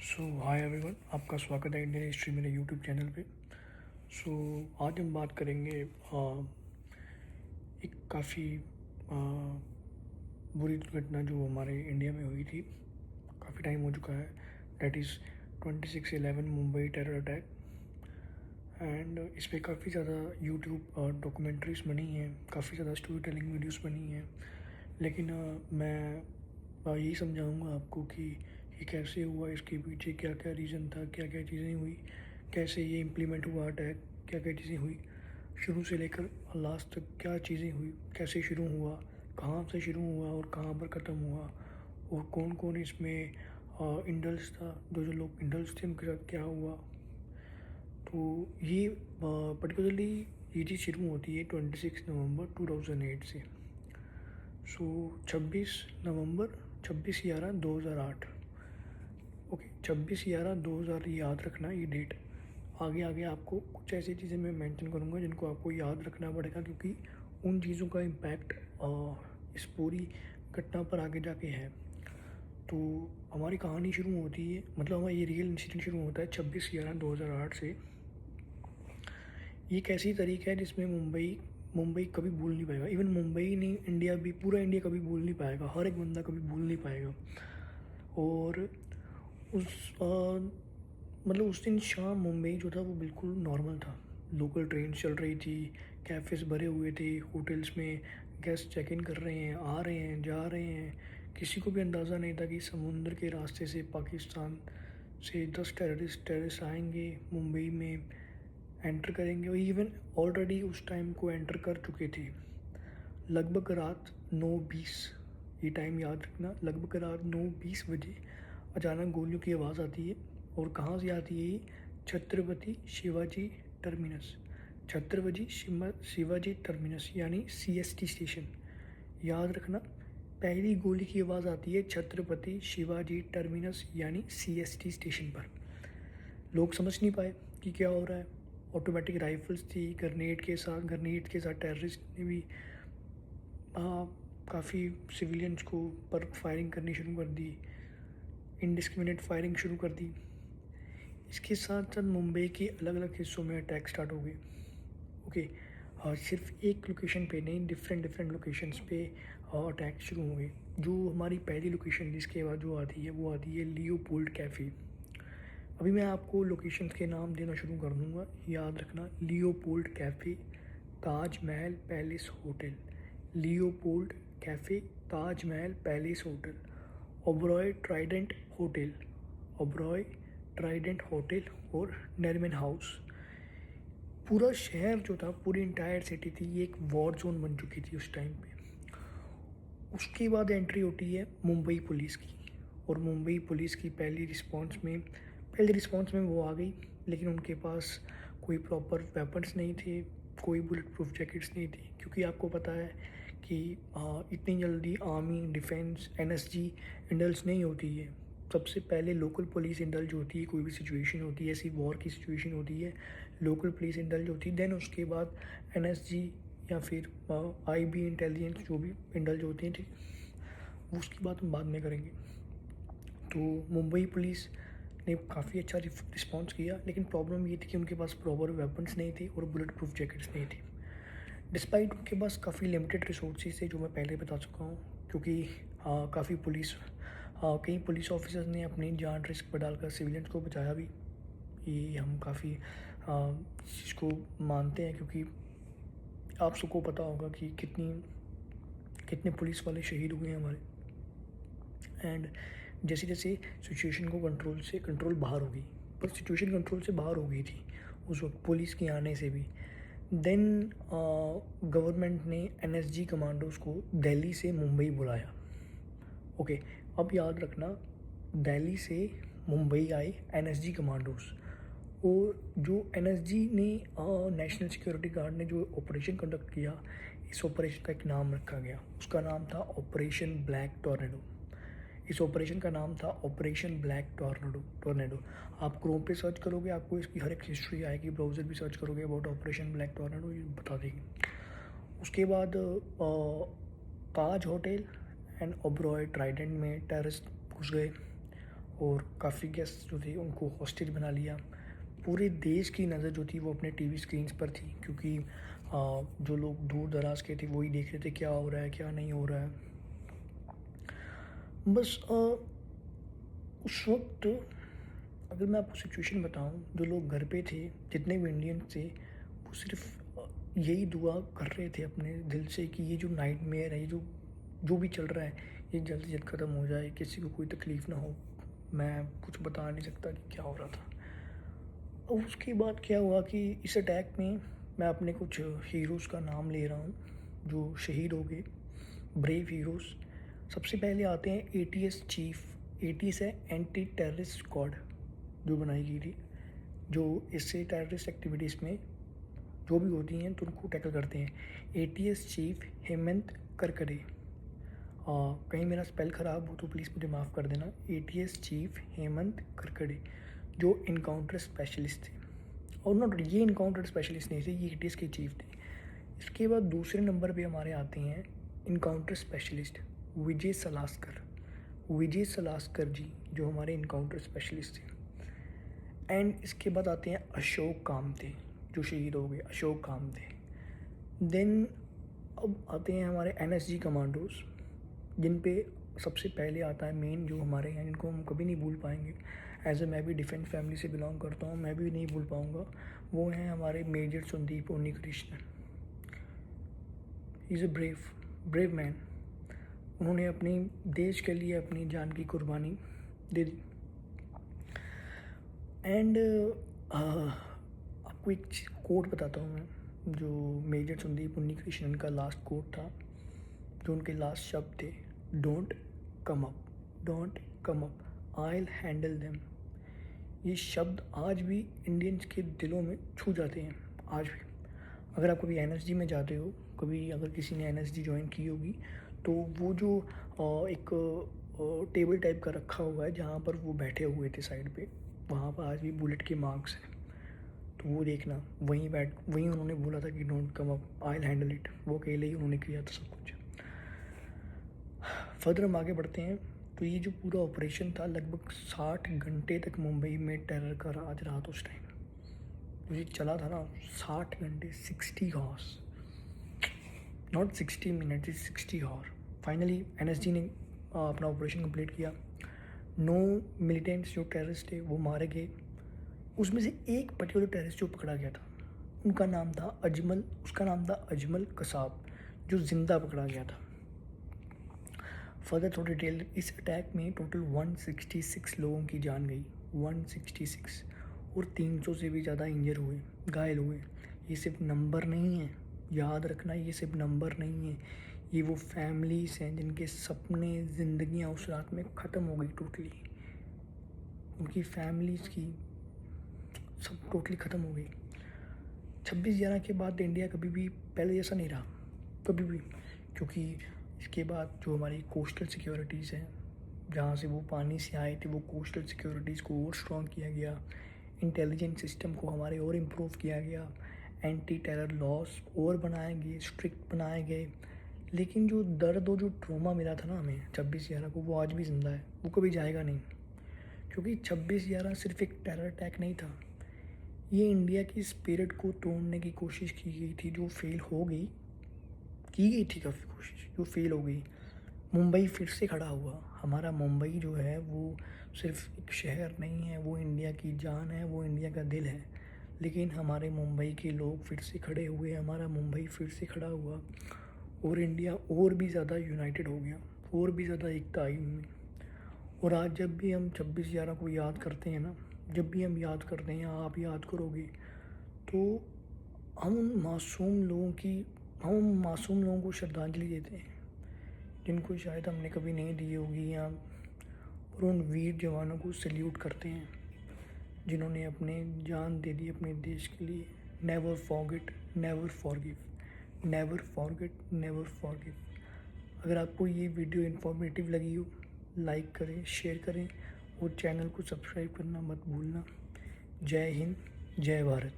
Hi everyone, आपका स्वागत है इंडियन हिस्ट्री मेरे यूट्यूब चैनल पे। आज हम बात करेंगे एक काफ़ी बुरी दुर्घटना जो हमारे इंडिया में हुई थी। काफ़ी टाइम हो चुका है, that is 26/11 Mumbai terror attack. And इस पर काफ़ी ज़्यादा यूट्यूब डॉक्यूमेंट्रीज बनी हैं, काफ़ी ज़्यादा स्टोरी टेलिंग वीडियोज़ बनी हैं, लेकिन मैं यही समझाऊंगा आपको कि ये कैसे हुआ, इसके पीछे क्या क्या रीज़न था, क्या क्या चीज़ें हुई, कैसे ये इम्प्लीमेंट हुआ अटैक, क्या क्या चीज़ें हुई, शुरू से लेकर लास्ट तक क्या चीज़ें हुई, कैसे शुरू हुआ, कहाँ से शुरू हुआ और कहाँ पर ख़त्म हुआ, और कौन कौन इसमें इंडल्स था, जो जो लोग इंडल्स थे उनके साथ क्या हुआ। तो ये पर्टिकुलरली ये चीज़ शुरू होती है 26 नवंबर 2008 से। 26 नवंबर 26/11/2008। ओके, 26/11/2000 याद रखना ये डेट। आगे आगे आपको कुछ ऐसी चीज़ें मैं मेंशन करूँगा जिनको आपको याद रखना पड़ेगा, क्योंकि उन चीज़ों का इम्पैक्ट इस पूरी घटना पर आगे जाके है। तो हमारी कहानी शुरू होती है, मतलब हमारा ये रियल इंसिडेंट शुरू होता है 26/11/2008 से। ये एक ऐसी तारीख है जिसमें मुंबई कभी भूल नहीं पाएगा। इवन मुंबई नहीं, इंडिया भी, पूरा इंडिया कभी भूल नहीं पाएगा, हर एक बंदा कभी भूल नहीं पाएगा। और उस मतलब उस दिन शाम मुंबई जो था वो बिल्कुल नॉर्मल था। लोकल ट्रेन चल रही थी, कैफ़ेज़ भरे हुए थे, होटल्स में गेस्ट चेक इन कर रहे हैं, आ रहे हैं, जा रहे हैं। किसी को भी अंदाज़ा नहीं था कि समुद्र के रास्ते से पाकिस्तान से 10 टेररिस्ट आएंगे, मुंबई में एंटर करेंगे, और इवन ऑलरेडी उस टाइम को एंटर कर चुके थे। लगभग रात 9:20, ये टाइम याद रखना, लगभग रात 9:20 बजे अचानक गोलियों की आवाज़ आती है। और कहाँ से आती है ये? छत्रपति शिवाजी टर्मिनस, छत्रपति शिवाजी टर्मिनस यानी CST स्टेशन। याद रखना, पहली गोली की आवाज़ आती है छत्रपति शिवाजी टर्मिनस यानी CST स्टेशन पर। लोग समझ नहीं पाए कि क्या हो रहा है। ऑटोमेटिक राइफल्स थी, ग्रेनेड के साथ टेररिस्ट ने भी काफ़ी सिविलियंस को पर फायरिंग करनी शुरू कर दी, इंडिस्क्रिमिनेट फायरिंग शुरू कर दी। इसके साथ साथ मुंबई के अलग अलग हिस्सों में अटैक स्टार्ट हो गए। ओके, सिर्फ एक लोकेशन पे नहीं, डिफरेंट लोकेशंस पे अटैक शुरू हो गए। जो हमारी पहली लोकेशन जिसके बाद जो आती है वो आती है लियोपोल्ड कैफ़े। अभी मैं आपको लोकेशंस के नाम देना शुरू कर दूँगा, याद रखना। Leopold cafe, Taj Mahal palace hotel, Leopold cafe, Taj Mahal palace hotel, Oberoi Trident hotel, Oberoi Trident hotel और नरीमन हाउस। पूरा शहर जो था, पूरी इंटायर सिटी थी, ये एक वॉर जोन बन चुकी थी उस टाइम पे। उसके बाद एंट्री होती है मुंबई पुलिस की, और मुंबई पुलिस की पहली रिस्पांस में वो आ गई, लेकिन उनके पास कोई प्रॉपर वेपन्स नहीं थे, कोई बुलेट प्रूफ जैकेट्स नहीं थी, क्योंकि आपको पता है कि इतनी जल्दी आर्मी, डिफेंस, NSG इंडल्स नहीं होती है। सबसे पहले लोकल पुलिस इंडल्ज होती है, कोई भी सिचुएशन होती है, ऐसी वॉर की सिचुएशन होती है, लोकल पुलिस इंडल्ज होती है, देन उसके बाद NSG या फिर IB इंटेलिजेंस जो भी इंडल्ज होती हैं, ठीक, उसकी बात हम बाद में करेंगे। तो मुंबई पुलिस ने काफ़ी अच्छा रिस्पॉन्स किया, लेकिन प्रॉब्लम ये थी कि उनके पास प्रॉपर वेपन्स नहीं थे और बुलेट प्रूफ जैकेट्स नहीं थी। डिस्पाइट उनके पास काफ़ी लिमिटेड रिसोर्सेज थे, जो मैं पहले बता चुका हूँ, क्योंकि कई पुलिस ऑफिसर्स ने अपनी जान रिस्क पर डालकर सिविलियंस को बचाया भी। ये हम काफ़ी चीज़ को मानते हैं, क्योंकि आप सबको पता होगा कि कितने पुलिस वाले शहीद हुए हैं हमारे। एंड जैसे जैसे सिचुएशन को कंट्रोल बाहर हो गई, पर सिचुएशन कंट्रोल से बाहर हो गई थी उस वक्त पुलिस के आने से भी। देन गवर्नमेंट ने NSG कमांडोज को दिल्ली से मुंबई बुलाया। ओके, अब याद रखना, दिल्ली से मुंबई आए NSG कमांडोज, और जो NSG ने नेशनल सिक्योरिटी गार्ड ने जो ऑपरेशन कंडक्ट किया, इस ऑपरेशन का एक नाम रखा गया, उसका नाम था ऑपरेशन ब्लैक टॉर्नेडो। इस ऑपरेशन का नाम था ऑपरेशन ब्लैक टॉर्नेडो। आप क्रोम पे सर्च करोगे, आपको इसकी हर एक हिस्ट्री आएगी, ब्राउज़र भी सर्च करोगे अबाउट ऑपरेशन ब्लैक टॉर्नेडो, ये बता देगी। उसके बाद ताज होटल एंड ओबरॉय ट्राइडेंट में टेररिस्ट घुस गए, और काफ़ी गेस्ट जो थे उनको हॉस्टेज बना लिया। पूरे देश की नज़र जो थी वो अपने टीवी स्क्रीन्स पर थी, क्योंकि जो लोग दूर दराज के थे वही देख रहे थे क्या हो रहा है क्या नहीं हो रहा है। बस उस वक्त अगर मैं आपको सिचुएशन बताऊं, जो लोग घर पे थे, जितने भी इंडियन थे, वो सिर्फ यही दुआ कर रहे थे अपने दिल से कि ये जो नाइटमेयर है, ये जो भी चल रहा है, ये जल्द से जल्द ख़त्म हो जाए, किसी को कोई तकलीफ़ ना हो। मैं कुछ बता नहीं सकता कि क्या हो रहा था। और उसके बाद क्या हुआ कि इस अटैक में मैं अपने कुछ हीरोज़ का नाम ले रहा हूँ जो शहीद हो गए, ब्रेव हीरोज़। सबसे पहले आते हैं एटीएस चीफ। एटीएस है एंटी टेररिस्ट स्क्वाड, जो बनाई गई थी, जो इससे टेररिस्ट एक्टिविटीज़ में जो भी होती हैं तो उनको टैकल करते हैं। ATS chief Hemant Karkare. कहीं मेरा स्पेल ख़राब हो तो प्लीज़ मुझे माफ़ कर देना। एटीएस चीफ हेमंत करकरे, जो इनकाउंटर स्पेशलिस्ट थे। और नॉट ये इनकाउंटर स्पेशलिस्ट नहीं थे, ये एटीएस के चीफ थे। इसके बाद दूसरे नंबर पे हमारे आते हैं इनकाउंटर स्पेशलिस्ट विजय सलास्कर। विजय सलास्कर जी जो हमारे इनकाउंटर स्पेशलिस्ट थे। एंड इसके बाद आते हैं अशोक कामते, जो शहीद हो गए, अशोक कामते। देन अब आते हैं हमारे एनएसजी कमांडोज, जिन पे सबसे पहले आता है मेन, जो हमारे हैं, इनको हम कभी नहीं भूल पाएंगे। एज ए मैं भी डिफेंस फैमिली से बिलोंग करता हूँ, मैं भी नहीं भूल पाऊँगा। वो हैं हमारे major Sandeep Unnikrishnan. Is a brave man. उन्होंने अपनी देश के लिए अपनी जान की कुर्बानी दे दी। एंड आपको एक कोट बताता हूँ मैं, जो मेजर संदीप उन्नीकृष्णन का लास्ट कोट था, जो उनके लास्ट शब्द थे, don't come up, don't come up, I will handle them. ये शब्द आज भी इंडियंस के दिलों में छू जाते हैं, आज भी। अगर आप कभी एनएसजी में जाते हो, कभी अगर किसी ने एनएसजी ज्वाइन की होगी, तो वो जो एक टेबल टाइप का रखा हुआ है जहाँ पर वो बैठे हुए थे साइड पे, वहाँ पर आज भी बुलेट के मार्क्स हैं। तो वो देखना, वहीं उन्होंने बोला था कि don't come up, I will handle it. वो अकेले ही उन्होंने किया था सब कुछ। फर्दर हम आगे बढ़ते हैं। तो ये जो पूरा ऑपरेशन था, लगभग 60 घंटे तक मुंबई में टेरर का राज रहा था उस टाइम। तो ये चला था ना 60 घंटे, 60 hours, not 60 minute, 60 hour. Finally NSG ने अपना ऑपरेशन कंप्लीट किया। 9 मिलिटेंट्स जो टेररिस्ट थे वो मारे गए। उसमें से एक पर्टिकुलर टेररिस्ट जो पकड़ा गया था, उसका नाम था अजमल कसाब, जो ज़िंदा पकड़ा गया था। फर्दर थोड़ी डिटेल, इस अटैक में टोटल 166 लोगों की जान गई, 166, और 300 से भी ज़्यादा घायल हुए। ये सिर्फ नंबर नहीं है, याद रखना, ये सिर्फ नंबर नहीं है, ये वो फैमिलीज हैं जिनके सपने, ज़िंदगियाँ उस रात में ख़त्म हो गई टोटली। उनकी फैमिलीज़ की सब टोटली ख़त्म हो गई। 26/11 के बाद इंडिया कभी भी पहले जैसा नहीं रहा, कभी भी। क्योंकि इसके बाद जो हमारी कोस्टल सिक्योरिटीज़ हैं, जहाँ से वो पानी से आए थे, वो कोस्टल सिक्योरिटीज़ को और स्ट्रॉन्ग किया गया। इंटेलिजेंस सिस्टम को हमारे और इम्प्रूव किया गया। एंटी टेरर लॉस और बनाए गए, स्ट्रिक्ट बनाए गए। लेकिन जो दर्द और जो ट्रॉमा मिला था ना हमें 26/11 को, वो आज भी ज़िंदा है, वो कभी जाएगा नहीं। क्योंकि 26/11 सिर्फ एक टेरर अटैक नहीं था, ये इंडिया की स्पिरिट को तोड़ने की कोशिश की गई थी, जो फेल हो गई, की गई थी काफ़ी कोशिश, जो फेल हो गई। मुंबई फिर से खड़ा हुआ। हमारा मुंबई जो है वो सिर्फ एक शहर नहीं है, वो इंडिया की जान है, वो इंडिया का दिल है। लेकिन हमारे मुंबई के लोग फिर से खड़े हुए, हमारा मुंबई फिर से खड़ा हुआ, और इंडिया और भी ज़्यादा यूनाइटेड हो गया, और भी ज़्यादा एकता आई उनमें। और आज जब भी हम 26/11 को याद करते हैं ना, जब भी हम याद करते हैं, आप याद करोगे, तो हम उन मासूम लोगों को श्रद्धांजलि देते हैं, जिनको शायद हमने कभी नहीं दी होगी, या और उन वीर जवानों को सल्यूट करते हैं जिन्होंने अपने जान दे दी अपने देश के लिए। Never forget, never forgive, never forget, never forgive. अगर आपको ये वीडियो इन्फॉर्मेटिव लगी हो, लाइक करें, शेयर करें, और चैनल को सब्सक्राइब करना मत भूलना। जय हिंद, जय भारत।